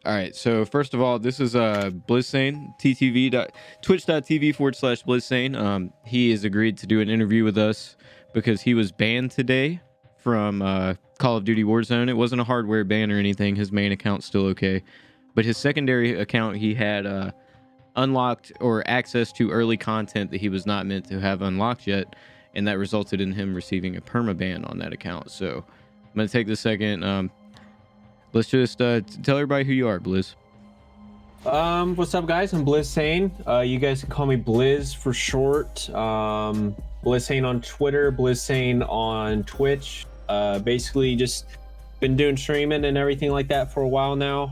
All right. So first of all, this is Blizzsane, twitch.tv/Blizzsane. He has agreed to do an interview with us because he was banned today from Call of Duty Warzone. It wasn't a hardware ban or anything. His main account's still okay, but his secondary account, he had unlocked or access to early content that he was not meant to have unlocked yet, and that resulted in him receiving a permaban on that account. So I'm gonna take this second. Let's just tell everybody who you are, Blizz. What's up, guys? I'm Blizzsane. You guys can call me Blizz for short. Blizzsane on Twitter, Blizzsane on Twitch. Basically, just been doing streaming and everything like that for a while now.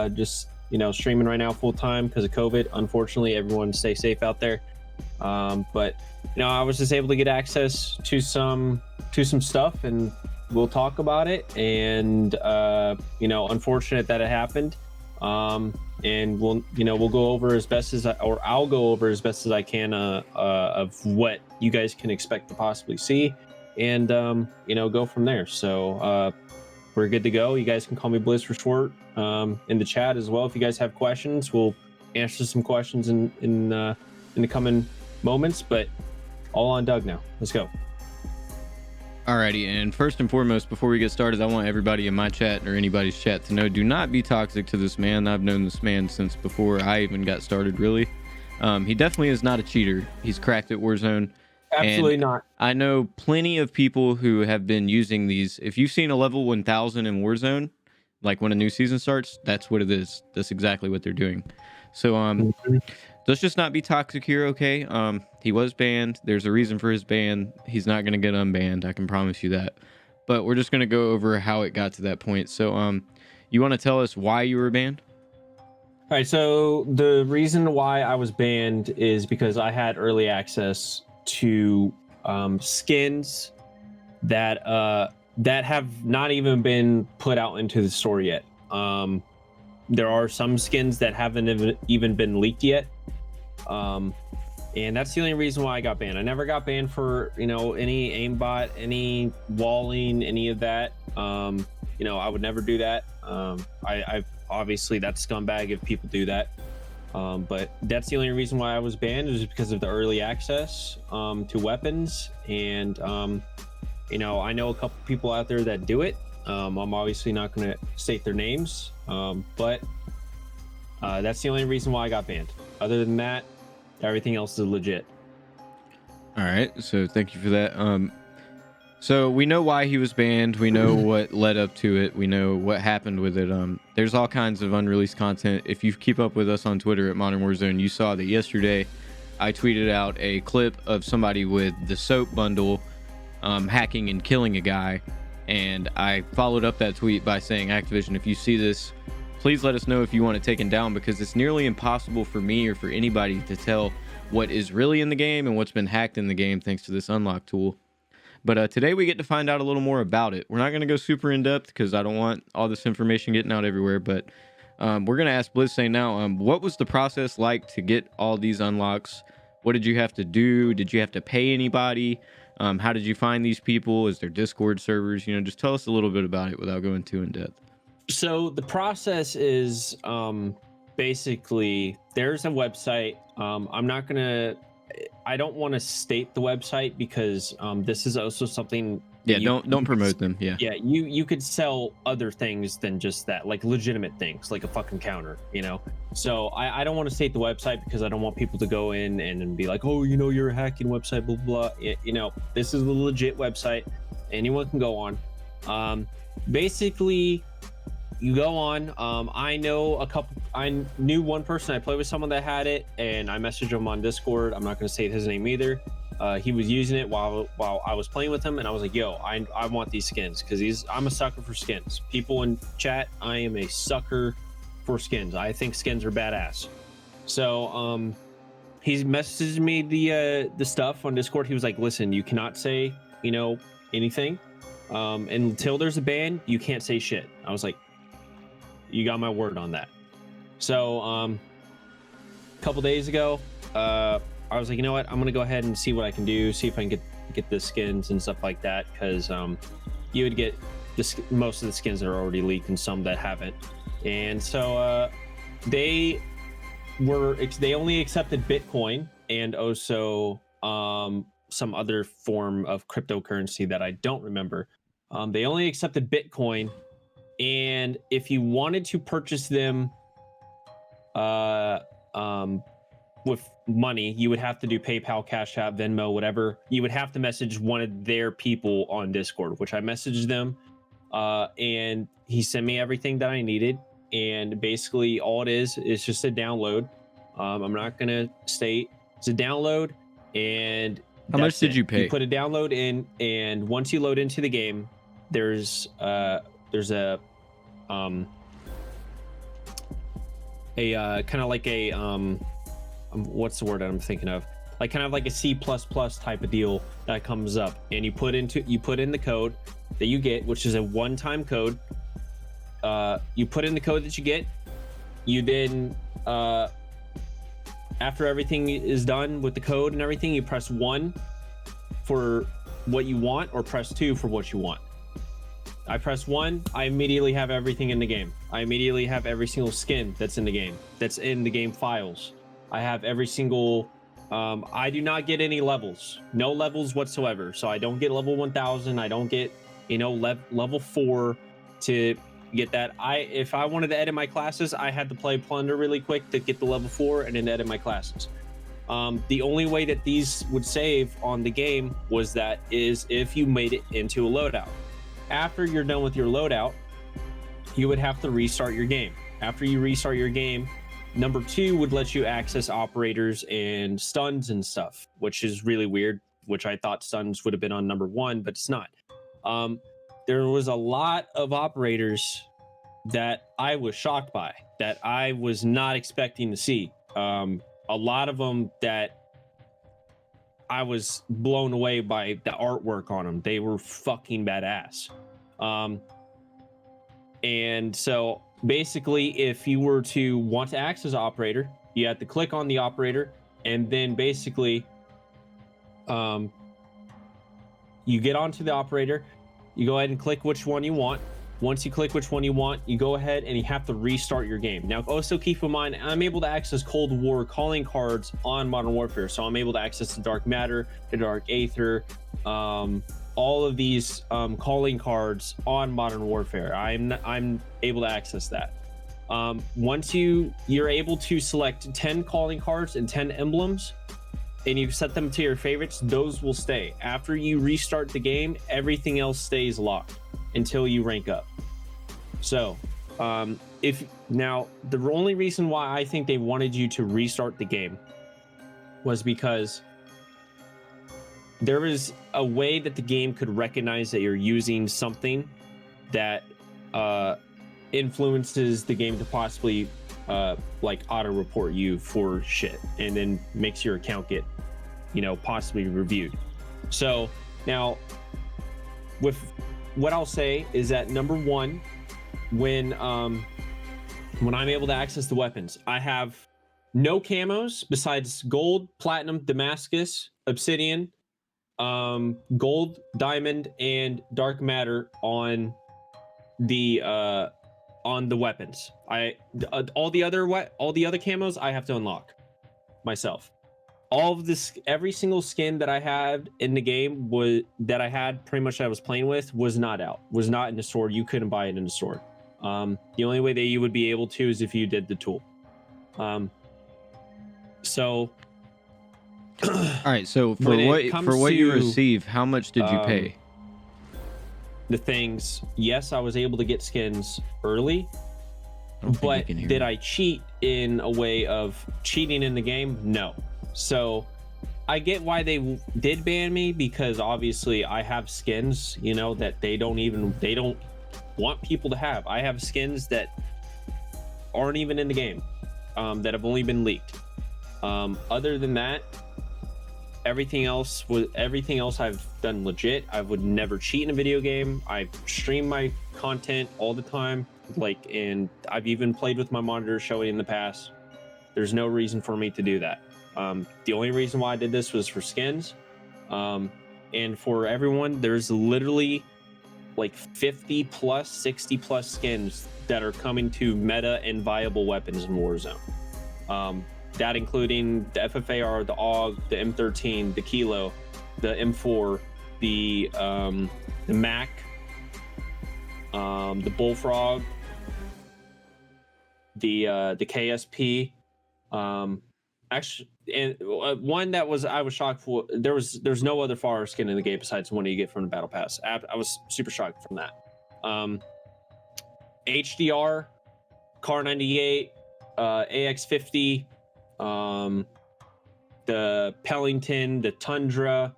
Just streaming right now full time because of COVID. Unfortunately, everyone stay safe out there. But I was just able to get access to some stuff, and we'll talk about it. And unfortunate that it happened. And we'll go over as best as I'll go over as best as I can of what you guys can expect to possibly see, and go from there. So we're good to go. You guys can call me Blizz for short. In the chat as well, if you guys have questions, we'll answer some questions in the coming moments. But all on Doug now. Let's go. Alrighty, and first and foremost, before we get started, I want everybody in my chat or anybody's chat to know, do not be toxic to this man. I've known this man since before I even got started, really. He definitely is not a cheater. He's cracked at Warzone. Absolutely not. I know plenty of people who have been using these. If you've seen a level 1000 in Warzone, like when a new season starts, that's what it is. That's exactly what they're doing. So let's just not be toxic here, okay? He was banned. There's a reason for his ban. He's not going to get unbanned. I can promise you that. But we're just going to go over how it got to that point. So you want to tell us why you were banned? All right, so the reason why I was banned is because I had early access to skins that have not even been put out into the store yet. There are some skins that haven't even been leaked yet. And that's the only reason why I got banned. I never got banned for, any aimbot, any walling, any of that. I would never do that. I've obviously, that's scumbag if people do that. But that's the only reason why I was banned, is because of the early access to weapons. And, I know a couple people out there that do it. I'm obviously not going to state their names, but that's the only reason why I got banned. Other than that, everything else is legit. All right, so thank you for that. So we know why he was banned. We know what led up to it. We know what happened with it. There's all kinds of unreleased content. If you keep up with us on Twitter at ModernWarzone, you saw that yesterday I tweeted out a clip of somebody with the soap bundle hacking and killing a guy. And I followed up that tweet by saying, Activision, if you see this, please let us know if you want it taken down, because it's nearly impossible for me or for anybody to tell what is really in the game and what's been hacked in the game thanks to this unlock tool. But today we get to find out a little more about it. We're not going to go super in depth because I don't want all this information getting out everywhere, but we're going to ask Blizzsane now, what was the process like to get all these unlocks? What did you have to do? Did you have to pay anybody? How did you find these people? Is there Discord servers? Just tell us a little bit about it without going too in depth. So the process is basically there's a website. I don't want to state the website because this is also something. Yeah, don't promote them. Yeah. Yeah, you could sell other things than just that, like legitimate things, like a fucking counter, So I don't want to state the website because I don't want people to go in and be like, oh, you're a hacking website, blah blah. This is a legit website. Anyone can go on. Basically, you go on. I knew one person. I played with someone that had it, and I messaged him on Discord. I'm not going to state his name either. He was using it while I was playing with him, and I was like, yo, I want these skins because I'm a sucker for skins. People in chat, I am a sucker for skins. I think skins are badass. So he messaged me the stuff on Discord. He was like, listen, you cannot say anything until there's a ban. You can't say shit. I was like, you got my word on that. So a couple days ago, I was like, you know what? I'm gonna go ahead and see what I can do. See if I can get the skins and stuff like that, because you would get most of the skins that are already leaked and some that haven't. And so they only accepted Bitcoin and also some other form of cryptocurrency that I don't remember. They only accepted Bitcoin, and if you wanted to purchase them with money, you would have to do PayPal, Cash App, Venmo, whatever. You would have to message one of their people on Discord, which I messaged them, and he sent me everything that I needed. And basically, all it is just a download. I'm not gonna state it's a download, and How much did you pay? You put a download in, and once you load into the game, there's a kind of like a what's the word I'm thinking of? Like kind of like a C++ type of deal that comes up, and you put in the code that you get, which is a one-time code. You put in the code that you get. You then after everything is done with the code and everything, you press 1 for what you want, or press 2 for what you want. I press 1, I immediately have everything in the game. I immediately have every single skin that's in the game, that's in the game files. I have every single I do not get any levels, no levels whatsoever. So I don't get level 1000. I don't get, level 4 to get that. If I wanted to edit my classes, I had to play Plunder really quick to get the level 4 and then edit my classes. The only way that these would save on the game was that is if you made it into a loadout. After you're done with your loadout, you would have to restart your game. After you restart your game, number 2 would let you access operators and stuns and stuff, which is really weird, which I thought stuns would have been on number 1, but it's not. There was a lot of operators that I was shocked by, that I was not expecting to see. A lot of them that I was blown away by the artwork on them. They were fucking badass. And so basically, if you were to want to access operator, you have to click on the operator, and then basically you get onto the operator, you go ahead and click which one you want. Once you click which one you want, you go ahead and you have to restart your game. Now, also keep in mind, I'm able to access Cold War calling cards on Modern Warfare. So I'm able to access the Dark Matter, the Dark Aether, all of these calling cards on Modern Warfare. I'm able to access that. Once you're able to select 10 calling cards and 10 emblems, and you set them to your favorites, those will stay. After you restart the game, everything else stays locked until you rank up. So if now the only reason why I think they wanted you to restart the game was because there is a way that the game could recognize that you're using something that influences the game to possibly like auto report you for shit, and then makes your account get possibly reviewed. So now with what I'll say is that number 1, when I'm able to access the weapons, I have no camos besides gold, platinum, Damascus, obsidian, gold, diamond, and dark matter on the weapons. All the other camos I have to unlock myself. All of this, every single skin that I had in the game that I was playing with was not in the store. You couldn't buy it in the store. The only way that you would be able to is if you did the tool. So all right, so for what you receive, how much did you pay? The things, yes, I was able to get skins early, but did I cheat in a way of cheating in the game? No. So I get why they did ban me, because obviously I have skins, that they don't want people to have. I have skins that aren't even in the game, that have only been leaked. Other than that, everything else I've done legit. I would never cheat in a video game. I stream my content all the time, and I've even played with my monitor showing in the past. There's no reason for me to do that. The only reason why I did this was for skins. And for everyone, there's literally like 50 plus, 60 plus skins that are coming to meta and viable weapons in Warzone. That including the FFAR, the AUG, the M13, the Kilo, the M4, the Mac, the Bullfrog, the KSP. Actually, and one that I was shocked for. There's no other far skin in the game besides the one you get from the battle pass. I was super shocked from that. HDR, Car 98, AX50, the Pellington, the Tundra,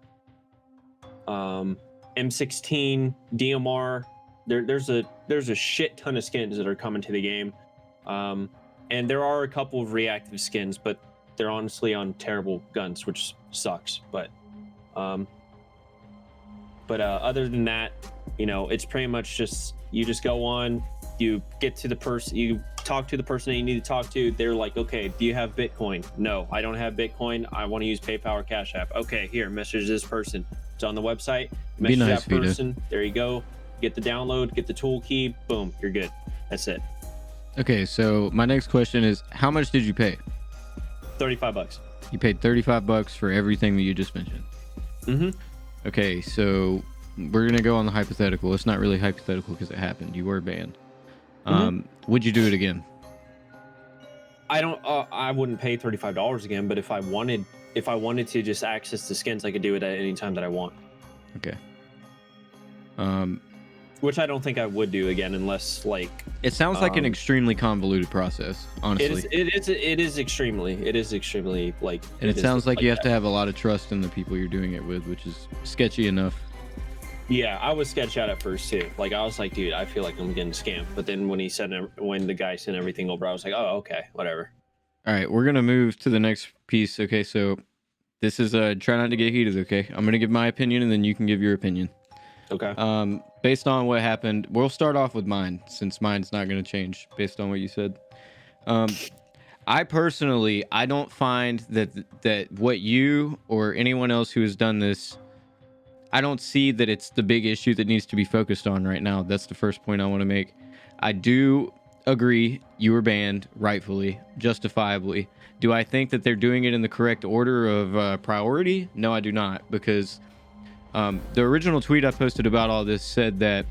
M16, DMR. There's a shit ton of skins that are coming to the game, and there are a couple of reactive skins, but they're honestly on terrible guns, which sucks. But other than that, you know, it's pretty much just you just go on, you get to the person, you talk to the person that you need to talk to. They're like, okay, do you have Bitcoin? No, I don't have Bitcoin. I want to use PayPal or Cash App. Okay, here, message this person. It's on the website. Message nice, that person. There you go. Get the download, get the tool key. Boom, you're good. That's it. Okay, so my next question is, how much did you pay? $35. You paid $35 for everything that you just mentioned. Mm-hmm. Okay, so we're gonna go on the hypothetical. It's not really hypothetical because it happened. You were banned. Would you do it again? I wouldn't pay $35 again, but if I wanted to just access the skins, I could do it at any time that I want. Okay. Which I don't think I would do again unless like it sounds like an extremely convoluted process, honestly. It is extremely like, and it sounds like you have to have a lot of trust in the people you're doing it with, which is sketchy enough. Yeah, I was sketched out at first too. Like I was like, dude, I feel like I'm getting scammed. But then when the guy sent everything over, I was like, oh, okay, whatever. All right, we're gonna move to the next piece. Okay, so this is try not to get heated. Okay, I'm gonna give my opinion, and then you can give your opinion. Okay. Based on what happened, we'll start off with mine, since mine's not gonna change based on what you said. I personally, I don't find that what you or anyone else who has done this, I don't see that it's the big issue that needs to be focused on right now. That's the first point I want to make. I do agree you were banned, rightfully, justifiably. Do I think that they're doing it in the correct order of priority? No, I do not, because the original tweet I posted about all this said that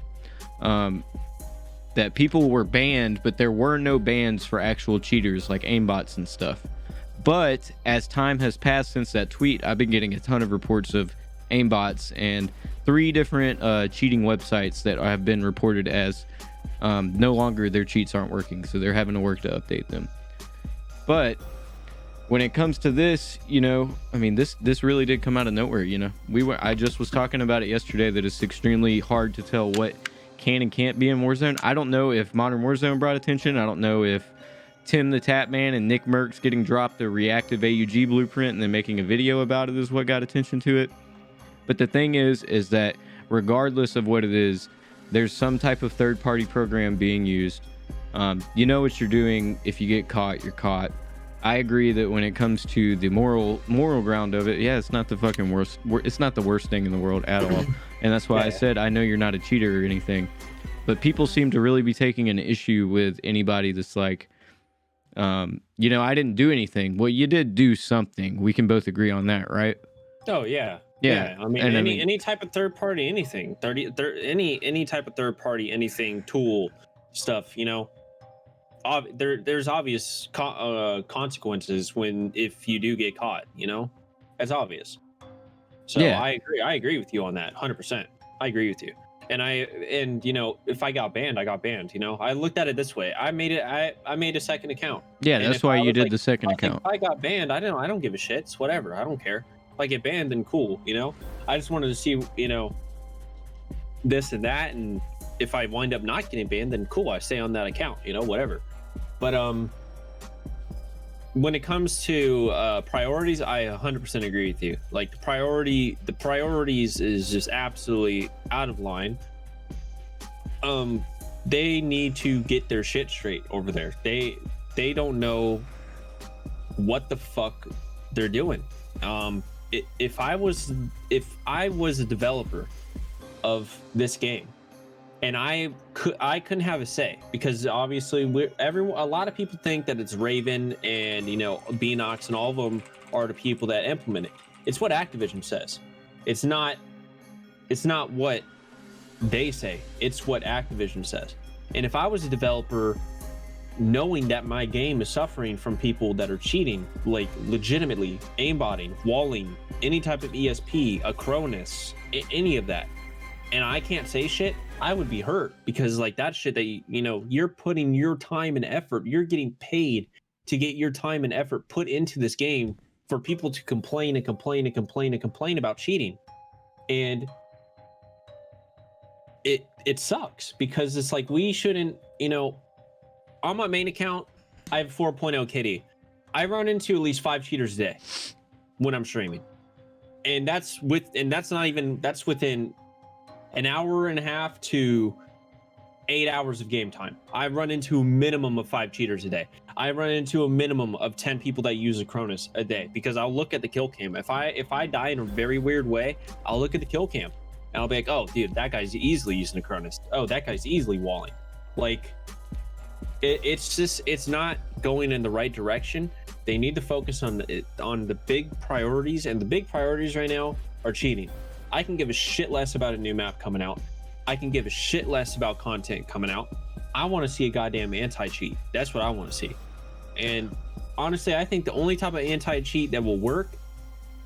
that people were banned, but there were no bans for actual cheaters like aimbots and stuff. But as time has passed since that tweet, I've been getting a ton of reports of aimbots and 3 different cheating websites that have been reported as no longer their cheats aren't working, so they're having to work to update them. But when it comes to this, you know, I mean, this really did come out of nowhere. You know, I just was talking about it yesterday that it's extremely hard to tell what can and can't be in Warzone. I don't know if Modern Warzone brought attention. I don't know if Tim the Tapman and Nick Merckx getting dropped the reactive AUG blueprint and then making a video about it is what got attention to it. But the thing is that regardless of what it is, there's some type of third-party program being used. You know what you're doing. If you get caught, you're caught. I agree that when it comes to the moral ground of it, yeah, it's not the fucking worst. It's not the worst thing in the world at all. And that's why I said I know you're not a cheater or anything. But people seem to really be taking an issue with anybody that's like, you know, I didn't do anything. Well, you did do something. We can both agree on that, right? Oh yeah. Yeah. I mean, any type of third party, anything, any type of third party, anything, tool stuff, you know, there's obvious consequences if you do get caught, you know, that's obvious. So yeah. I agree with you on that 100%. I agree with you. And you know, if I got banned, I got banned. You know, I looked at it this way. I made a second account. Yeah, that's why you did the second account. If I got banned, I don't give a shit. It's whatever. I don't care. If I get banned, then cool. You know, I just wanted to see, you know, this and that, and if I wind up not getting banned, then cool. I stay on that account. You know, whatever. But when it comes to priorities, I 100% agree with you. Like the priorities is just absolutely out of line. They need to get their shit straight over there. They don't know what the fuck they're doing. If I was a developer of this game, and I couldn't have a say, because obviously a lot of people think that it's Raven and Beanox and all of them are the people that implement it. It's what Activision says. It's not what they say. It's what Activision says. And if I was a developer, knowing that my game is suffering from people that are cheating, like legitimately aimbotting, walling, any type of ESP, Acronis, any of that, and I can't say shit, I would be hurt, because like that shit that you're putting your time and effort, you're getting paid to get your time and effort put into this game for people to complain and complain and complain and complain about cheating. And it sucks, because it's like, we shouldn't, on my main account, I have 4.0 KD. I run into at least 5 cheaters a day when I'm streaming. And that's within an hour and a half to 8 hours of game time. I run into a minimum of 5 cheaters a day. I run into a minimum of 10 people that use Acronis a day, because I'll look at the kill cam. If I die in a very weird way, I'll look at the kill cam and I'll be like, oh dude, that guy's easily using Acronis. Oh, that guy's easily walling. Like, it's not going in the right direction. They need to focus on the big priorities, and the big priorities right now are cheating. I can give a shit less about a new map coming out. I can give a shit less about content coming out. I want to see a goddamn anti-cheat. That's what I want to see. And honestly, I think the only type of anti-cheat that will work,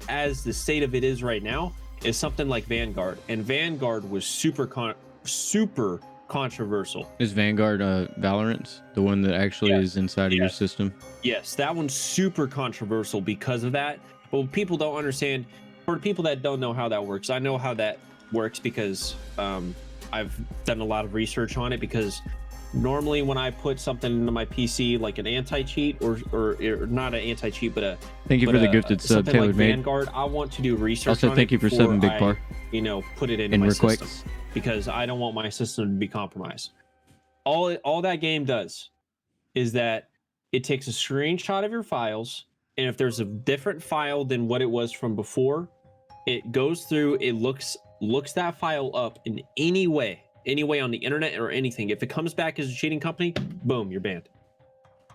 as the state of it is right now, is something like Vanguard. And Vanguard was super controversial. Is Vanguard Valorant, the one that actually is inside of your system? Yes, that one's super controversial because of that. But what people don't understand, for people that don't know how that works, I know how that works because I've done a lot of research on it. Because normally when I put something into my PC, like an anti-cheat or not an anti-cheat, but thank you for the gifted sub, Taylor like made. Vanguard, I want to do research. Also, on thank you for subbing, Big Par. Put it into my system, because I don't want my system to be compromised. All that game does is that it takes a screenshot of your files, and if there's a different file than what it was from before, it goes through, it looks that file up in any way on the internet or anything. If it comes back as a cheating company, boom, you're banned.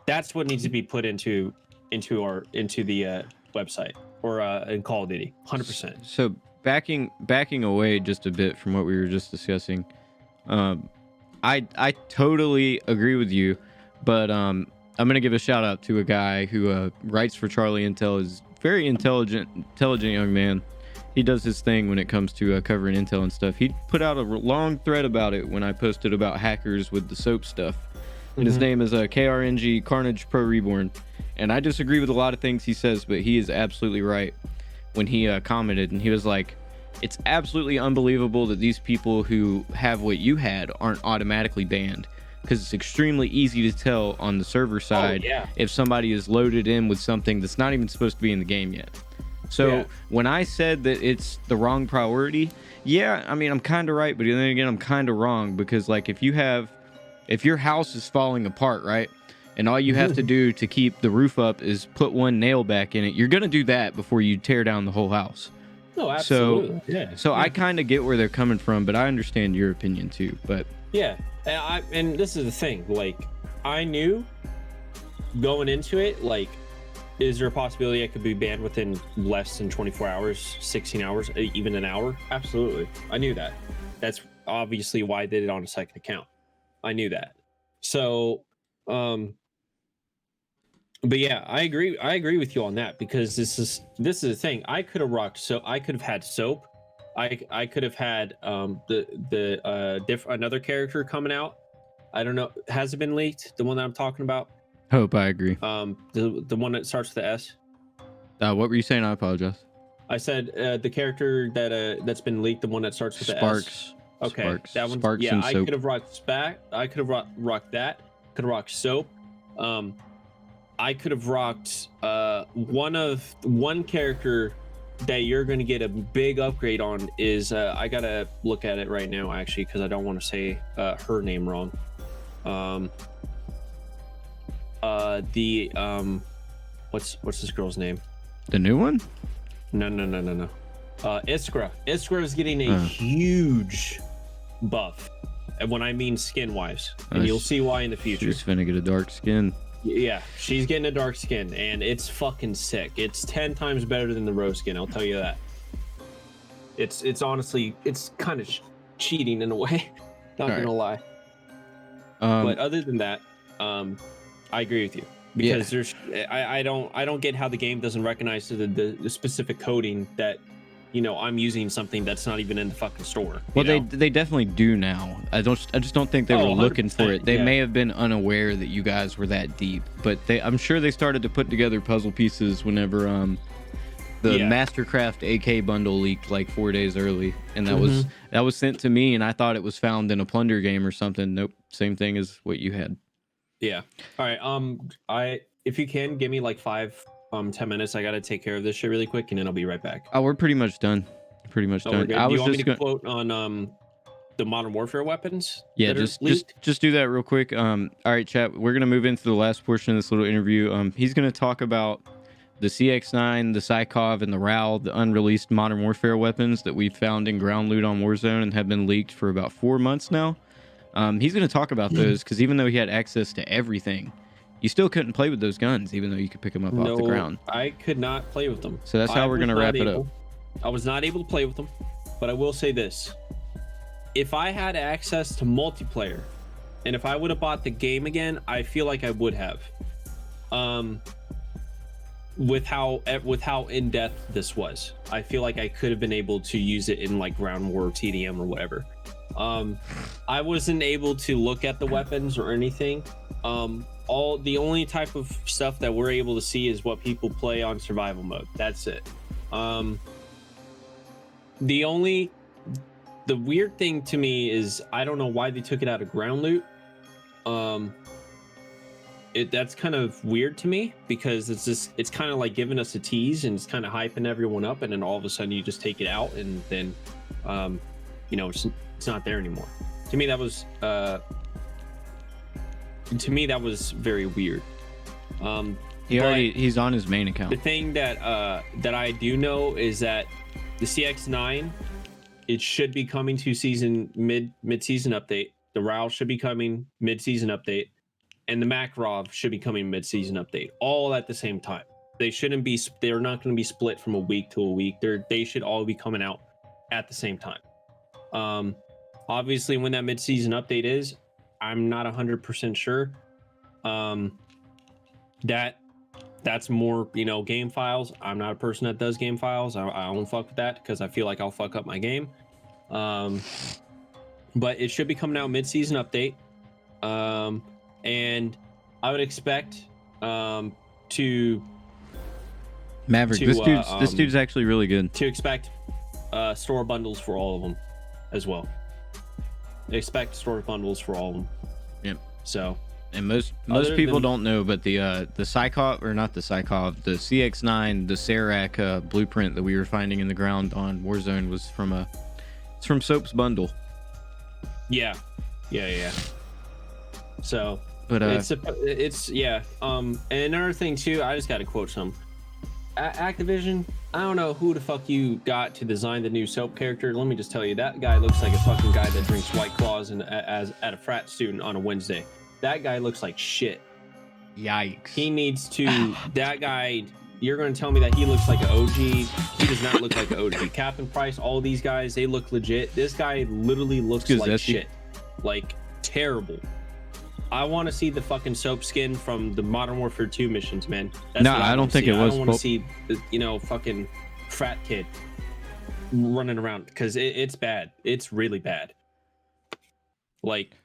That's what needs to be put into the website or in Call of Duty, 100%. So backing away just a bit from what we were just discussing, I totally agree with you, but I'm gonna give a shout out to a guy who writes for Charlie Intel. Is very intelligent young man. He does his thing when it comes to covering intel and stuff. He put out a long thread about it when I posted about hackers with the soap stuff. And his name is KRNG Carnage Pro Reborn. And I disagree with a lot of things he says, but he is absolutely right when he commented. And he was like, it's absolutely unbelievable that these people who have what you had aren't automatically banned, because it's extremely easy to tell on the server side if somebody is loaded in with something that's not even supposed to be in the game yet. So when I said that it's the wrong priority, I mean, I'm kind of right, but then again, I'm kind of wrong, because like if your house is falling apart, right, and all you have to do to keep the roof up is put one nail back in it, you're gonna do that before you tear down the whole house. No, absolutely. So I kind of get where they're coming from, but I understand your opinion too. But and this is the thing, like, I knew going into it, like, is there a possibility I could be banned within less than 24 hours, 16 hours, even an hour? Absolutely. I knew that. That's obviously why I did it on a second account. I knew that. So, but yeah, I agree with you on that, because this is the thing. I could have rocked, so I could have had soap. I could have had another character coming out. I don't know. Has it been leaked? The one that I'm talking about? Hope. I agree. The one that starts with the S. What were you saying? I apologize. I said the character that's been leaked, the one that starts with the Sparks. S. Okay, Sparks. that one. Sparks and I soap. could have rocked Spac. I could have rocked that. Could have rocked soap. I could have rocked one character that you're going to get a big upgrade on is I gotta look at it right now actually, because I don't want to say her name wrong. What's this girl's name? The new one? No. Iskra is getting a huge buff. And when I mean skin wise, and you'll see why in the future. She's finna get a dark skin. Yeah, she's getting a dark skin, and it's fucking sick. It's 10 times better than the rose skin, I'll tell you that. It's honestly, it's kind of cheating in a way. Not gonna lie. But other than that, I agree with you, because there's I don't get how the game doesn't recognize the specific coding that, you know, I'm using something that's not even in the fucking store. Well, they definitely do now. I just don't think they were looking for it. They may have been unaware that you guys were that deep, but I'm sure they started to put together puzzle pieces whenever the Mastercraft AK bundle leaked like 4 days early, and that was sent to me, and I thought it was found in a plunder game or something. Nope, same thing as what you had. Yeah. All right. If you can give me like 10 minutes, I gotta take care of this shit really quick, and then I'll be right back. Oh, we're pretty much done. Done. I was just gonna quote on the Modern Warfare weapons. Yeah, just do that real quick. All right, chat. We're gonna move into the last portion of this little interview. He's gonna talk about the CX9, the Psychov, and the RAL, the unreleased Modern Warfare weapons that we found in ground loot on Warzone and have been leaked for about 4 months now. He's gonna talk about those because even though he had access to everything, you still couldn't play with those guns, even though you could pick them up off the ground. I could not play with them. So that's how we're gonna wrap it up. I was not able to play with them, but I will say this: if I had access to multiplayer, and if I would have bought the game again, I feel like I would have. With how in depth this was, I feel like I could have been able to use it in like ground war, TDM, or whatever. I wasn't able to look at the weapons or anything. The only type of stuff that we're able to see is what people play on survival mode. That's it. The weird thing to me is I don't know why they took it out of ground loot. That's kind of weird to me, because it's kind of like giving us a tease, and it's kind of hyping everyone up, and then all of a sudden you just take it out, and then it's not there anymore. To me that was very weird. He's on his main account. The thing that I do know is that the CX9, it should be coming to mid-season update. The RAL should be coming mid-season update, and the Makarov should be coming mid-season update, all at the same time. They're not going to be split from a week to a week. They should all be coming out at the same time. Obviously, when that mid-season update is, I'm not 100% sure. That's more, game files. I'm not a person that does game files. I don't fuck with that because I feel like I'll fuck up my game. But it should be coming out mid-season update. And I would expect to Maverick. This dude's actually really good. To expect store bundles for all of them as well. Expect store bundles for all of them. Yep. So, and most people don't know, but the Psychov, or not the Psychov, the CX9, the Serac blueprint that we were finding in the ground on Warzone was from Soap's bundle. Yeah. So, but and another thing too, I just got to quote some. Activision, I don't know who the fuck you got to design the new Soap character. Let me just tell you, that guy looks like a fucking guy that drinks White Claws as at a frat student on a Wednesday. That guy looks like shit. Yikes. He needs to. That guy. You're going to tell me that he looks like an OG? He does not look like an OG. Captain Price, all these guys, they look legit. This guy literally looks like shit. Like terrible. I want to see the fucking Soap skin from the Modern Warfare 2 missions, man. No, I don't think it was. I don't want to see, fucking frat kid running around, because it's bad. It's really bad. Like,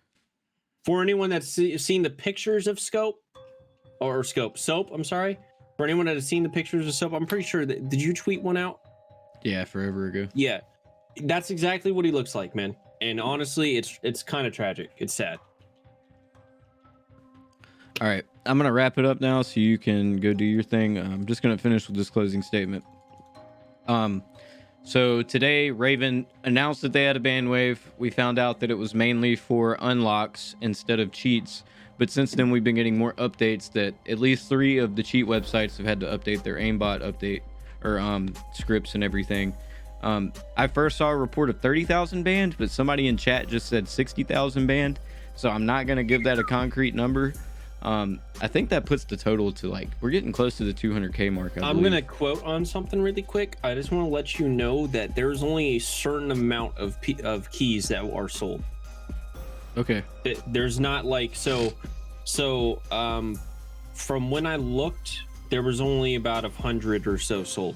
for anyone that's seen the pictures of Soap, I'm sorry. For anyone that has seen the pictures of Soap, I'm pretty sure that, did you tweet one out? Yeah, forever ago. Yeah, that's exactly what he looks like, man. And honestly, it's kind of tragic. It's sad. All right, I'm gonna wrap it up now so you can go do your thing. I'm just gonna finish with this closing statement. So today Raven announced that they had a Banwave. We found out that it was mainly for unlocks instead of cheats, but since then we've been getting more updates that at least 3 of the cheat websites have had to update their aimbot update or scripts and everything. I first saw a report of 30,000 banned, but somebody in chat just said 60,000 banned, so I'm not gonna give that a concrete number. I think that puts the total to like, we're getting close to the 200k mark. I'm believe. gonna quote on something really quick. I just want to let you know that there's only a certain amount of keys that are sold. Okay. There's not like from when I looked, there was only about 100 or so sold.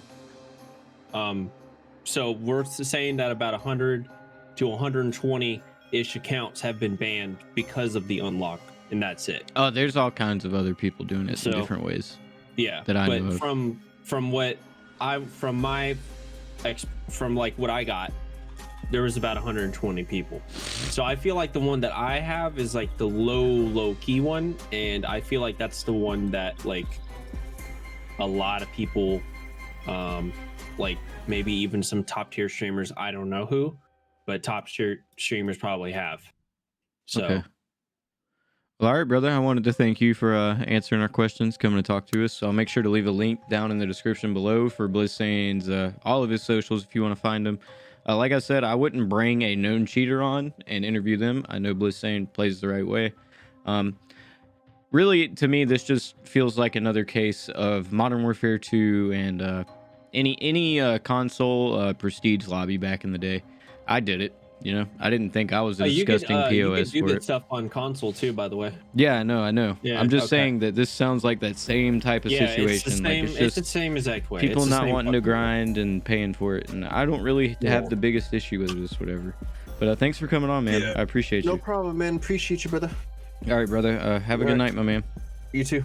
So we're saying that about 100 to 120 ish accounts have been banned because of the unlock, and that's it. Oh, there's all kinds of other people doing it in different ways. Yeah, that I know but of. from what what I got, there was about 120 people. So I feel like the one that I have is like the low key one, and I feel like that's the one that like a lot of people, like maybe even some top tier streamers, I don't know who, but top tier streamers probably have. So Okay. Well, all right, brother. I wanted to thank you for answering our questions, coming to talk to us. So I'll make sure to leave a link down in the description below for Blizzsane's all of his socials if you want to find them. Like I said, I wouldn't bring a known cheater on and interview them. I know Blizzsane plays the right way. Really, to me, this just feels like another case of Modern Warfare 2 and any console prestige lobby back in the day. I did it. You know, I didn't think I was a disgusting POS you could do for that it. stuff on console too, by the way. Yeah, I know. Yeah, I'm just okay. saying that this sounds like that same type of situation. It's the same, like it's the same exact way. people It's the not same wanting to fucking way. grind and paying for it, and I don't really have the biggest issue with this, whatever. But thanks for coming on, man. Yeah. I appreciate you. No problem, man. Appreciate you, brother. All right, brother. Have a good night, my man. You too.